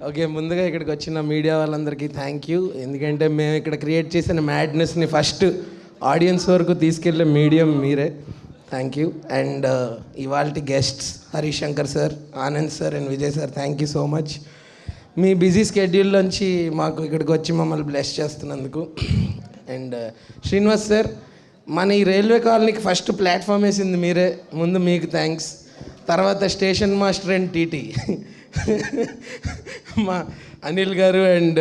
Okay, ముందుగా ఇక్కడికి వచ్చిన మీడియా వాళ్ళందరికీ థ్యాంక్ యూ. ఎందుకంటే మేము ఇక్కడ క్రియేట్ చేసిన మ్యాడ్నెస్ని ఫస్ట్ ఆడియన్స్ వరకు తీసుకెళ్ళే మీడియం మీరే. Thank you. అండ్ ఇవాళ guests Harish Shankar sir, Anand sir and Vijay sir, thank you so much. Me busy schedule నుంచి మాకు ఇక్కడికి వచ్చి మమ్మల్ని బ్లెస్ చేస్తున్నందుకు. అండ్ శ్రీనివాస్ సార్, మన ఈ రైల్వే కాలనీకి ఫస్ట్ ప్లాట్ఫామ్ వేసింది మీరే. ముందు మీకు థ్యాంక్స్. తర్వాత స్టేషన్ మాస్టర్ అండ్ టీటీ మా అనిల్ గారు అండ్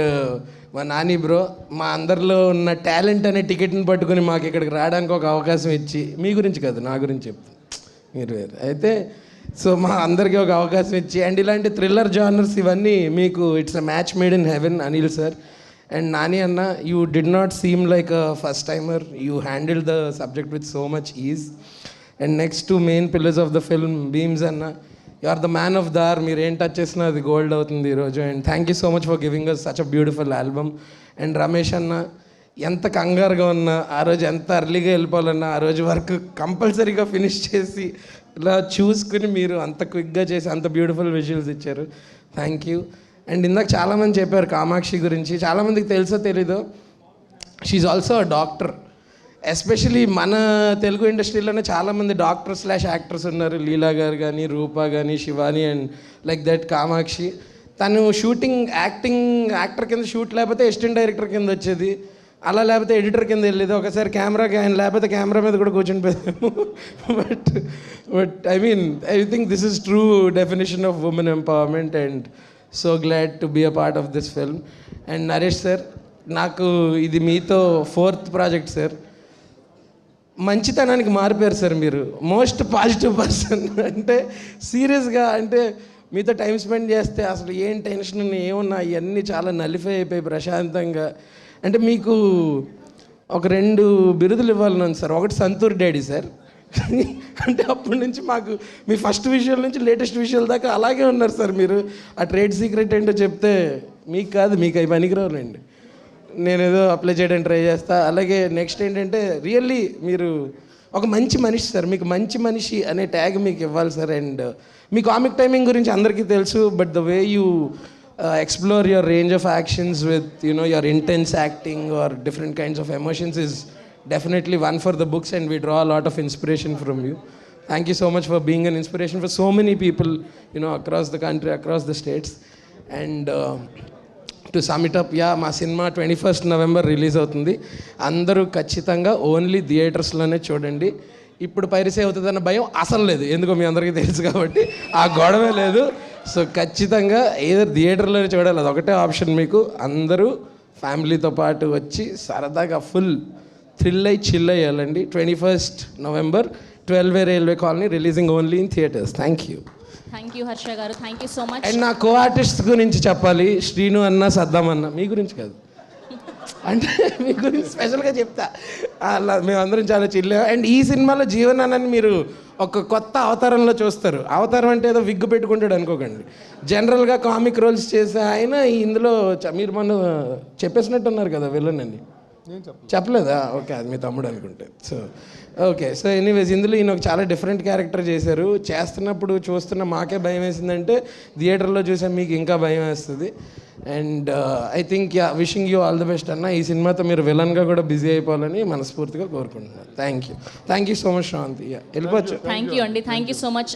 మా నాని బ్రో, మా అందరిలో ఉన్న టాలెంట్ అనే టికెట్ని పట్టుకుని మాకు ఇక్కడికి రావడానికి ఒక అవకాశం ఇచ్చి, మీ గురించి కాదు నా గురించి చెప్తాను, మీరు వేరు అయితే, సో మా అందరికీ ఒక అవకాశం ఇచ్చి, అండ్ ఇలాంటి థ్రిల్లర్ జానర్స్ ఇవన్నీ మీకు it's a match made in heaven. Anil sir and Nani అన్న, you did not seem like a first timer, you handle the subject with so much ease. And next to main pillars of the film Bheems అన్న, you are the man of the hour. మీరు ఏం touch చేసినా అది gold అవుతుంది ఈరోజు. And thank you so much for giving us such a beautiful album. And Ramesh అన్న, ఎంత కంగారుగా ఉన్నా ఆ రోజు, ఎంత అర్లీగా వెళ్ళిపోవాలన్నా ఆ రోజు వర్క్ కంపల్సరీగా ఫినిష్ చేసి ఇలా చూసుకుని మీరు అంత క్విక్గా చేసి అంత బ్యూటిఫుల్ విజువల్స్ ఇచ్చారు. Thank you. అండ్ ఇందాక చాలామంది చెప్పారు కామాక్షి గురించి, చాలామందికి తెలుసో తెలీదో, she also a doctor. Especially మన తెలుగు ఇండస్ట్రీలోనే చాలామంది డాక్టర్/యాక్టర్స్ ఉన్నారు. లీలా గారు కానీ, రూపా కానీ, Shivani and like that Kamakshi. తను షూటింగ్ యాక్టర్ కింద షూట్ లేకపోతే అసిస్టెంట్ డైరెక్టర్ కింద వచ్చేది, అలా లేకపోతే ఎడిటర్ కింద వెళ్ళేది, ఒకసారి కెమెరాకి ఆయన లేకపోతే కెమెరా మీద కూడా కూర్చొని పోయాము. But I think this is true definition of women empowerment and so glad to be a part of this film. అండ్ నరేష్ సార్, నాకు ఇది మీతో 4th ప్రాజెక్ట్ సార్. మంచితనానికి మారిపోయారు సార్ మీరు. Most positive person. అంటే సీరియస్గా, అంటే మీతో టైం స్పెండ్ చేస్తే అసలు ఏం టెన్షన్ ఏమున్నా ఇవన్నీ చాలా నలిఫై అయిపోయి ప్రశాంతంగా. అంటే మీకు ఒక 2 బిరుదులు ఇవ్వాలని ఉంది సార్. ఒకటి సంతూర్ డాడీ సార్. అంటే అప్పటి నుంచి మాకు మీ ఫస్ట్ విషయాల నుంచి లేటెస్ట్ విషయాల దాకా అలాగే ఉన్నారు సార్ మీరు. ఆ ట్రేడ్ సీక్రెట్ ఏంటో చెప్తే మీకు కాదు, మీకు అవి పనికిరావులండి, నేనేదో అప్లై చేయడానికి ట్రై చేస్తా. అలాగే నెక్స్ట్ ఏంటంటే, రియల్లీ మీరు ఒక మంచి మనిషి సార్. మీకు మంచి మనిషి అనే ట్యాగ్ మీకు ఇవ్వాలి sir. And me comic timing గురించి అందరికీ తెలుసు, but the way you explore your range of actions with your intense acting are different kinds of emotions is definitely one for the books, and we draw a lot of inspiration from you. Thank you so much for being an inspiration for so many people, across the country, across the states. And to sum it up, మా cinema 21st November release అవుతుంది. అందరూ ఖచ్చితంగా only థియేటర్స్లోనే చూడండి. ఇప్పుడు piracy అవుతుందన్న భయం అసలు లేదు, ఎందుకో మీ అందరికీ తెలుసు కాబట్టి ఆ గొడవే లేదు. సో ఖచ్చితంగా ఏదో థియేటర్లోనే చూడాలి, అదొకటే ఆప్షన్ మీకు. అందరూ ఫ్యామిలీతో పాటు వచ్చి సరదాగా ఫుల్ థ్రిల్ అయ్యి చిల్ అయ్యాలండి. 21st November 12 railway colony, releasing only in theaters. Thank you Harsha garu, thank you so much. And నా కో ఆర్టిస్ట్ గురించి చెప్పాలి. శ్రీను అన్న, సద్దాం అన్న, మీ గురించి కాదు, అంటే మీ గురించి స్పెషల్గా చెప్తా. అలా మేమందరం చాలా చిల్. అండ్ ఈ సినిమాలో జీవన్ అన్నని మీరు ఒక కొత్త అవతారంలో చూస్తారు. అవతారం అంటే ఏదో విగ్గు పెట్టుకుంటాడు అనుకోకండి. జనరల్గా కామిక్ రోల్స్ చేసే ఆయన ఇందులో మీరు మొన్న చెప్పేసినట్టున్నారు కదా విలన్ అని. చెప్పలేదా? ఓకే, అది మీ తమ్ముడు అనుకుంటే. సో ఎనీవేస్, ఇందులో ఈయన ఒక చాలా డిఫరెంట్ క్యారెక్టర్ చేశారు. చేస్తున్నప్పుడు చూస్తున్న మాకే భయం వేసిందంటే థియేటర్లో చూసే మీకు ఇంకా భయం వేస్తుంది. And I think wishing you all the best అన్న. ఈ సినిమాతో మీరు విలన్గా కూడా బిజీ అయిపోవాలని మనస్ఫూర్తిగా కోరుకుంటున్నాను. Thank you so much Sravanthi. వెళ్ళిపోవచ్చు. థ్యాంక్ యూ అండి, థ్యాంక్ యూ సో మచ్.